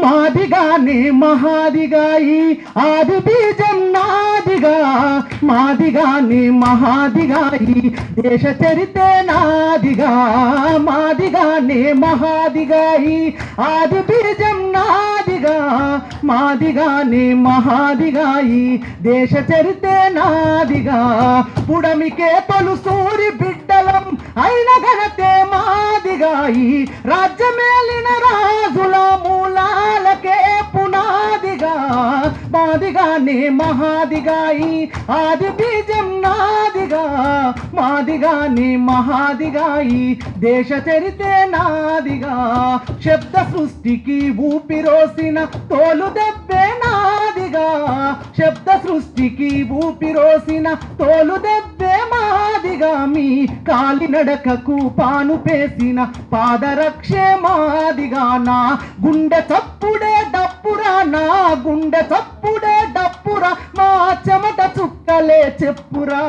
మాదిగానే మహాదిగా ఈ ఆది బీజం నాదిగా మాదిగానే మహాదిగా ఈ దేశ చరితే నాదిగా మాదిగానే మహాదిగా ఈ ఆది బీజం నాదిగా మాదిగానే మహాదిగా ఈ దేశ చరితే నాదిగా పుడమికే తొలు సూరి బిడ్డలం అయిన ఘనతే మాదిగా ఈ రాజ్యమేలిన రాజుల మూలాలకే పునాదిగా మాదిగానే మహాదిగా ఈ ఆది బీజం నాదిగా మాదిగానే మహాదిగా ఈ దేశ చరితే నాదిగా శబ్ద సృష్టికి ఊపిరోసిన తోలు దెబ్బే నాదిగా శబ్ద సృష్టికి ఊపిరోసిన తోలు దెబ్బే మాదిగా మీ కాలినడకకు పాను పేసిన పాదరక్షే మాదిగా నా గుండె చప్పుడే డప్పురా నా గుండె చప్పుడే డప్పురా మా చెమట చుక్కలే చెప్పురా